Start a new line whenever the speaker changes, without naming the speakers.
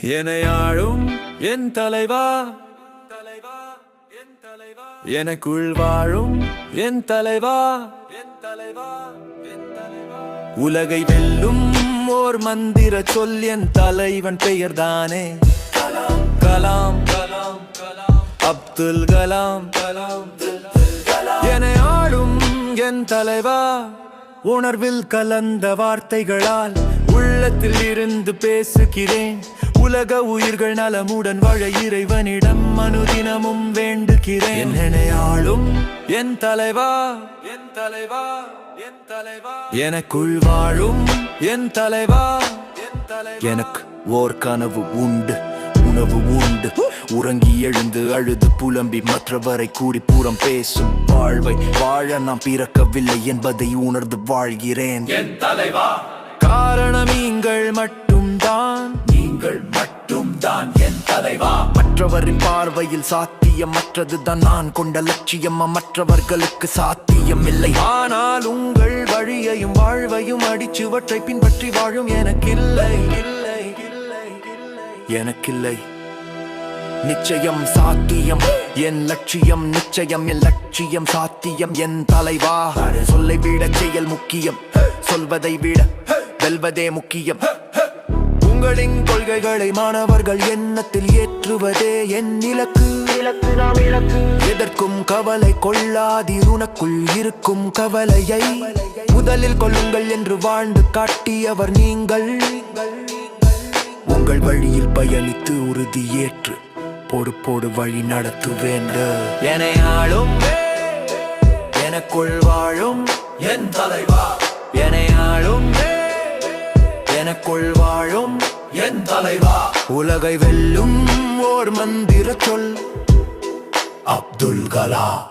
எனையாழும் என் தலைவா, எனக்குள் வாழும் என் தலைவா, உலகை வெல்லும் ஓர் மந்திர சொல் என் தலைவன் பெயர்தானே. கலாம் அப்துல் கலாம். என்னை ஆளும் என் தலைவா, உணர்வில் கலந்த வார்த்தைகளால் உள்ளத்தில் இருந்து பேசுகிறேன். உலக உயிர்கள் நலமுடன் வாழ இறைவனிடம் அனுதினமும் வேண்டுகிறேன். என்னை ஆளும் என் தலைவா, என் தலைவா, என் தலைவா, எனக்குள் வாழும் என் தலைவா, என் தலைவா. எனக்கு ஓர் கனவு உண்டு, உணவு உண்டு. உறங்கி எழுந்து அழுது புலம்பி மற்றவரை கூடி பூரம் பேசும் வாழ்வை வாழ நாம் பிறக்கவில்லை என்பதை உணர்ந்து வாழ்கிறேன்.
என் தலைவா,
காரணம் நீங்கள் மட்டும்தான்,
நீங்கள் மட்டும்தான் என் தலைவா.
மற்றவரின் பார்வையில் சாத்தியம் மற்றதுதான் நான் கொண்ட லட்சியம், மற்றவர்களுக்கு சாத்தியம் இல்லை. ஆனால் உங்கள் வழியையும் வாழ்வையும் அடிச்சுவற்றை பின்பற்றி வாழும் எனக்கில்லை, இல்லை, இல்லை, எனக்கில்லை. நிச்சயம் சாத்தியம் என் லட்சியம், நிச்சயம் என் லட்சியம் சாத்தியம். என் தலைவா, சொல்லை விட செயல் முக்கியம், சொல்வதை விட வெல்வதே முக்கியம். உங்களின் கொள்கைகளை மாணவர்கள் எண்ணத்தில் ஏற்றுவதே என் இலக்கு. எதற்கும் கவலை கொள்ளாதீர், உனக்குள் இருக்கும் கவலையை முதலில் கொள்ளுங்கள் என்று வாழ்ந்து காட்டியவர் நீங்கள். உங்கள் வழியில் பயணித்து உறுதியேற்று பொறுப்போடு வழி நடத்துவேண்ட. என்னை ஆளும் எனக்குள் வாழும்
என் தலைவா,
என்னை ஆளும் எனக்குள் வாழும்
என் தலைவா.
உலகை வெல்லும் ஓர் மந்திர சொல்
அப்துல் கலாம்.